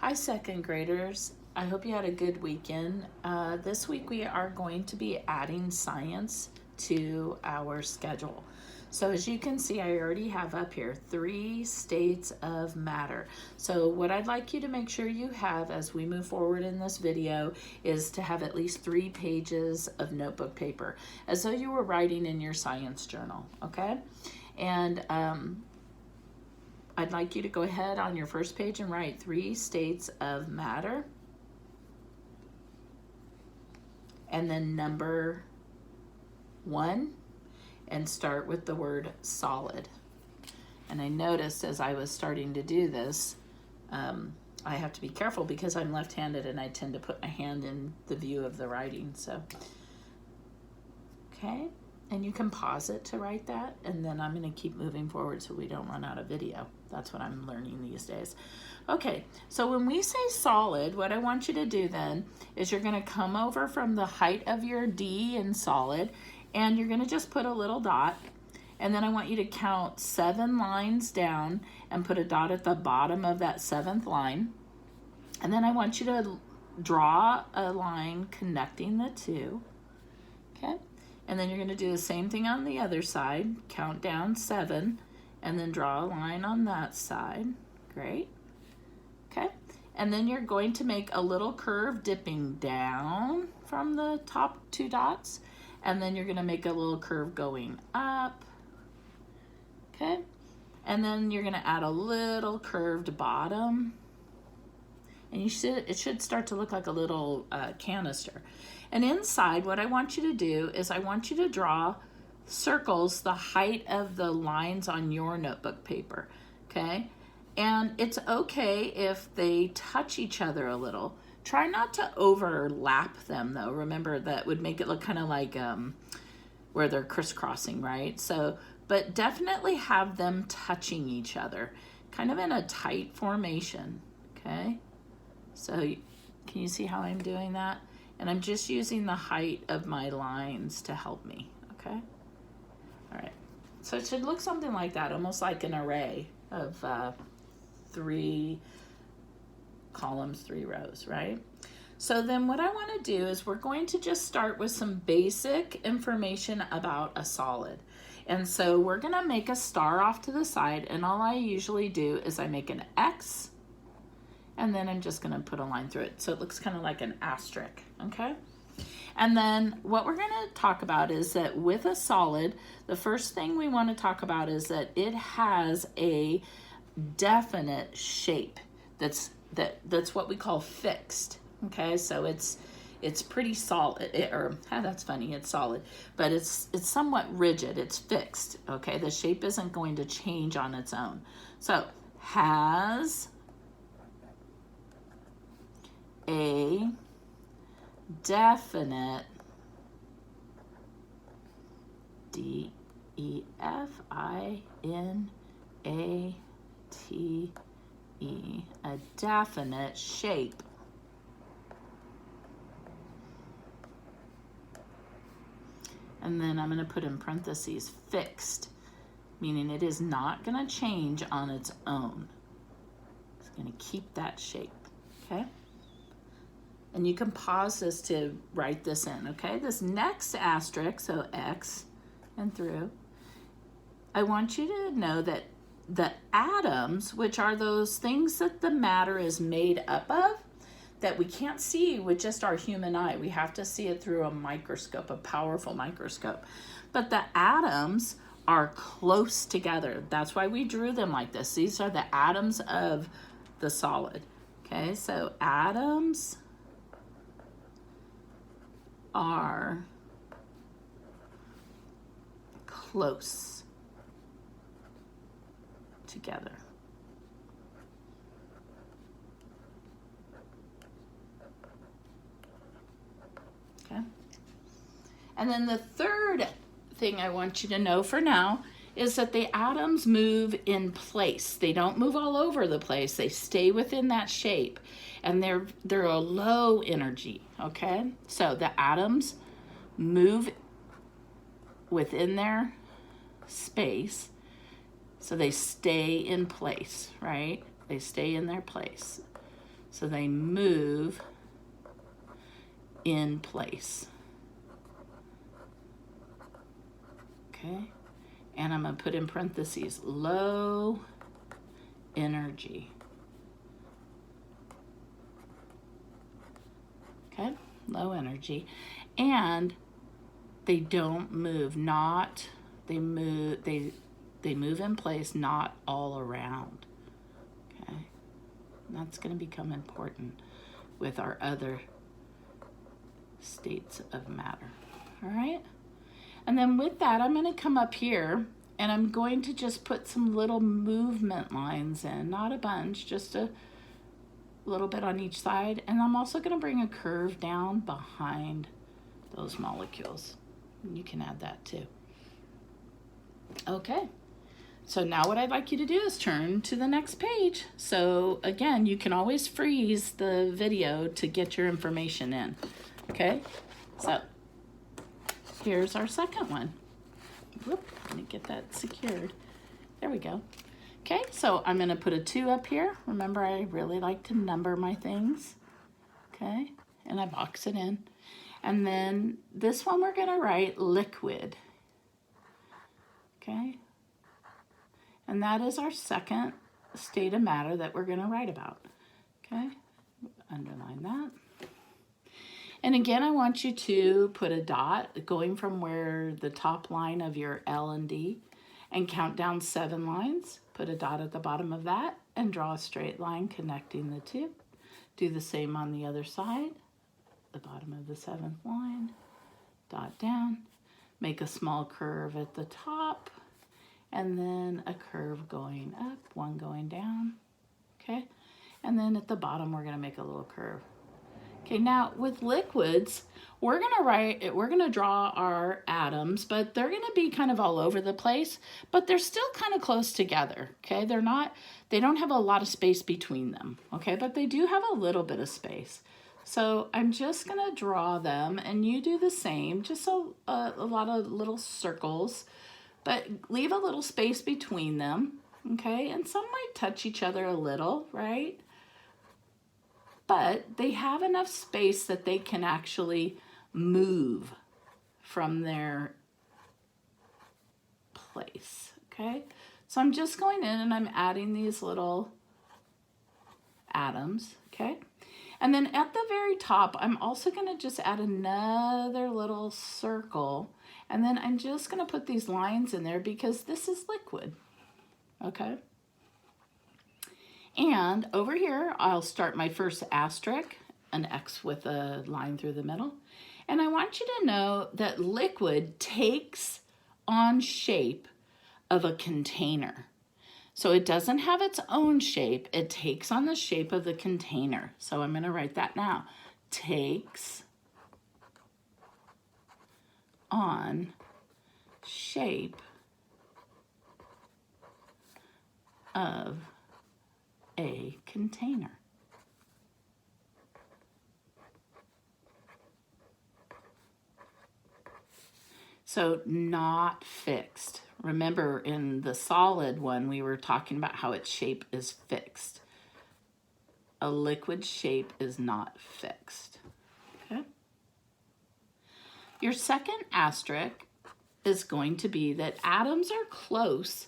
Hi, second graders. I hope you had a good weekend. This week we are going to be adding science to our schedule. So as you can see, I already have up here 3 states of matter. So what I'd like you to make sure you have as we move forward in this video is to have at least 3 pages of notebook paper, as though you were writing in your science journal, okay? And I'd like you to go ahead on your first page and write 3 states of matter. And then number 1, and start with the word solid. And I noticed as I was starting to do this, I have to be careful because I'm left-handed and I tend to put my hand in the view of the writing. So, okay. And you can pause it to write that, and then I'm going to keep moving forward so we don't run out of video. That's what I'm learning these days. Okay, so when we say solid, what I want you to do then is you're going to come over from the height of your D in solid, and you're going to just put a little dot, and then I want you to count 7 lines down and put a dot at the bottom of that 7th line. And then I want you to draw a line connecting the two, okay? And then you're going to do the same thing on the other side. Count down 7 and then draw a line on that side. Great. Okay. And then you're going to make a little curve dipping down from the top 2 dots. And then you're going to make a little curve going up. Okay. And then you're going to add a little curved bottom. And it should start to look like a little canister. And inside, what I want you to do is I want you to draw circles the height of the lines on your notebook paper, okay? And it's okay if they touch each other a little. Try not to overlap them, though. Remember, that would make it look kind of like where they're crisscrossing, right? So, but definitely have them touching each other, kind of in a tight formation, okay? So can you see how I'm doing that? And I'm just using the height of my lines to help me, okay? All right, so it should look something like that, almost like an array of 3 columns, 3 rows, right? So then what I wanna do is we're going to just start with some basic information about a solid. And so we're gonna make a star off to the side, and all I usually do is I make an X, and then I'm just gonna put a line through it. So it looks kind of like an asterisk, okay? And then what we're gonna talk about is that with a solid, the first thing we wanna talk about is that it has a definite shape that's what we call fixed, okay? So it's pretty solid, that's funny, it's solid, but it's somewhat rigid, it's fixed, okay? The shape isn't going to change on its own. So has a definite D-E-F-I-N-A-T-E, a definite shape. And then I'm going to put in parentheses fixed, meaning it is not going to change on its own. It's going to keep that shape, okay? And you can pause this to write this in, okay? This next asterisk, so X and through, I want you to know that the atoms, which are those things that the matter is made up of, that we can't see with just our human eye. We have to see it through a microscope, a powerful microscope. But the atoms are close together. That's why we drew them like this. These are the atoms of the solid, okay? So atoms are close together. Okay. And then the third thing I want you to know for now is that the atoms move in place. They don't move all over the place. They stay within that shape, and they're a low energy, okay? So the atoms move within their space, so they stay in place, right? They stay in their place. So they move in place. Okay, and I'm going to put in parentheses, low energy. Okay, low energy. And they don't move, they move in place, not all around. Okay, and that's going to become important with our other states of matter. All right, and then with that, I'm going to come up here and I'm going to just put some little movement lines in, not a bunch, just a little bit on each side. And I'm also going to bring a curve down behind those molecules. You can add that too. Okay, so now what I'd like you to do is turn to the next page. So again, you can always freeze the video to get your information in. Okay, so here's our second one. Whoop, let me get that secured. There we go. Okay, so I'm going to put a 2 up here. Remember, I really like to number my things. Okay, and I box it in. And then this one we're going to write liquid. Okay, and that is our second state of matter that we're going to write about. Okay, underline that. And again, I want you to put a dot going from where the top line of your L and D and count down 7 lines. Put a dot at the bottom of that and draw a straight line connecting the two. Do the same on the other side. The bottom of the 7th line, dot down, make a small curve at the top, and then a curve going up, one going down, okay? And then at the bottom, we're gonna make a little curve. Okay, now with liquids, we're gonna draw our atoms, but they're gonna be kind of all over the place, but they're still kind of close together, okay? They don't have a lot of space between them, okay? But they do have a little bit of space. So I'm just going to draw them, and you do the same, just a lot of little circles, but leave a little space between them, okay? And some might touch each other a little, right? But they have enough space that they can actually move from their place, okay? So I'm just going in and I'm adding these little atoms, okay? And then at the very top, I'm also going to just add another little circle. And then I'm just going to put these lines in there because this is liquid. Okay? And over here, I'll start my first asterisk, an X with a line through the middle. And I want you to know that liquid takes on shape of a container. So it doesn't have its own shape. It takes on the shape of the container. So I'm going to write that now. Takes on shape of a container. So not fixed. Remember, in the solid one, we were talking about how its shape is fixed. A liquid shape is not fixed. Okay? Your second asterisk is going to be that atoms are close,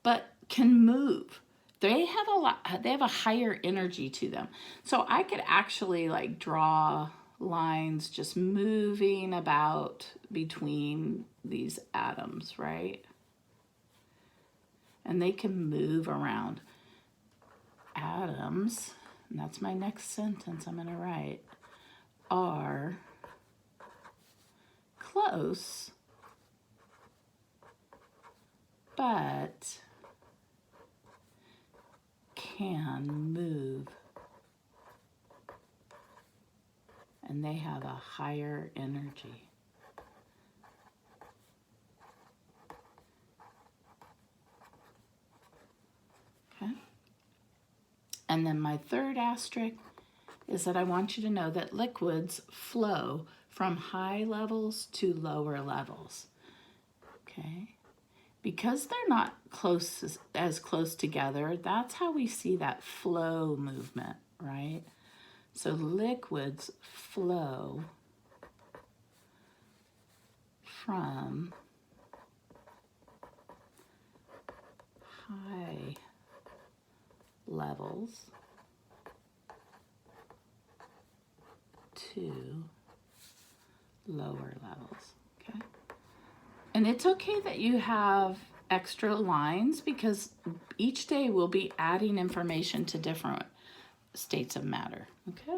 but can move. They have a higher energy to them. So I could actually like draw lines just moving about between these atoms, right? And they can move around. Atoms, and that's my next sentence I'm going to write, are close, but can move. And they have a higher energy. Okay? And then my third asterisk is that I want you to know that liquids flow from high levels to lower levels. Okay? Because they're not as close together, that's how we see that flow movement, right? So liquids flow from high levels to lower levels, okay? And it's okay that you have extra lines because each day we'll be adding information to different states of matter, okay?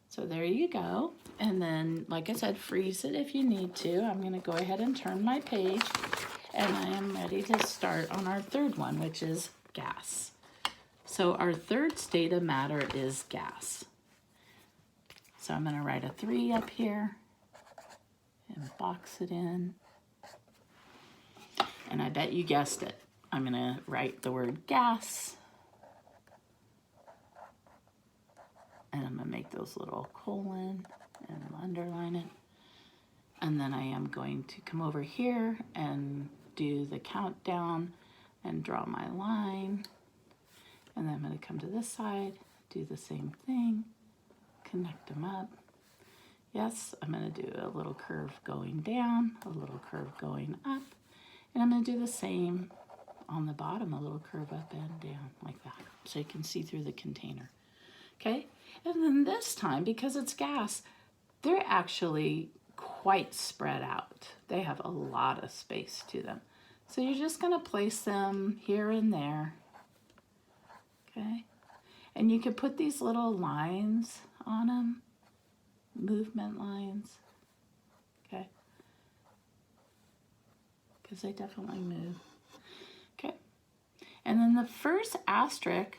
So there you go. And then, like I said, freeze it if you need to. I'm gonna go ahead and turn my page, and I am ready to start on our third one, which is gas. So our third state of matter is gas. So I'm gonna write a 3 up here and box it in. And I bet you guessed it. I'm gonna write the word gas. And I'm gonna make those little colon and underline it. And then I am going to come over here and do the countdown and draw my line. And then I'm gonna come to this side, do the same thing, connect them up. Yes, I'm gonna do a little curve going down, a little curve going up, and I'm gonna do the same on the bottom, a little curve up and down like that, so you can see through the container, okay? And then this time, because it's gas, they're actually quite spread out. They have a lot of space to them. So you're just gonna place them here and there, okay? And you could put these little lines on them, movement lines, okay? Because they definitely move, okay? And then the first asterisk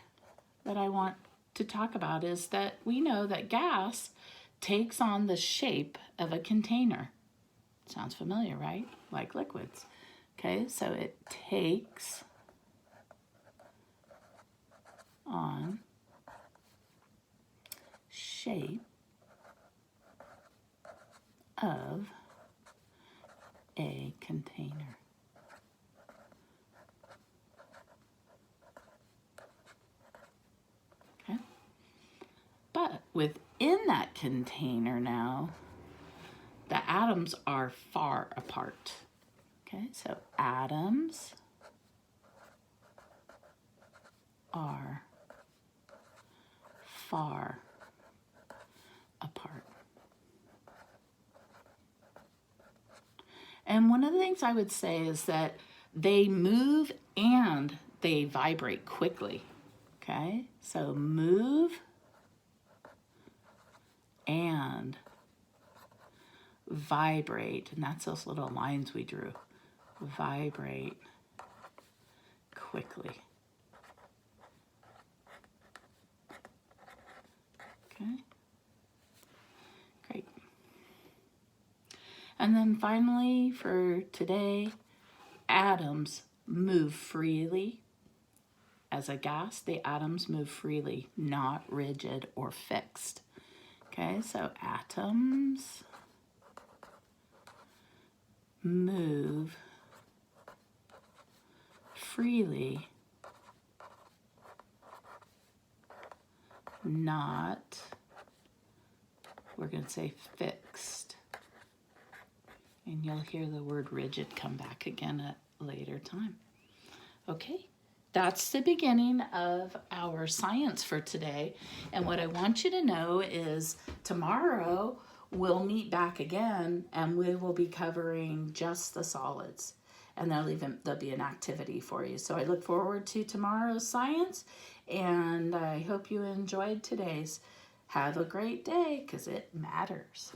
that I want to talk about is that we know that gas takes on the shape of a container. Sounds familiar, right? Like liquids. Okay, so it takes on shape of a container. Okay, but within that container now, the atoms are far apart. Okay, so atoms are far apart. And one of the things I would say is that they move and they vibrate quickly. Okay, so move and vibrate, and that's those little lines we drew. Vibrate quickly. Okay, great. And then finally for today, atoms move freely. As a gas, the atoms move freely, not rigid or fixed. Okay, so atoms move freely, not, we're going to say fixed. And you'll hear the word rigid come back again at a later time. Okay, that's the beginning of our science for today. And what I want you to know is tomorrow we'll meet back again and we will be covering just the solids. And there'll be an activity for you. So I look forward to tomorrow's science, and I hope you enjoyed today's. Have a great day, because it matters.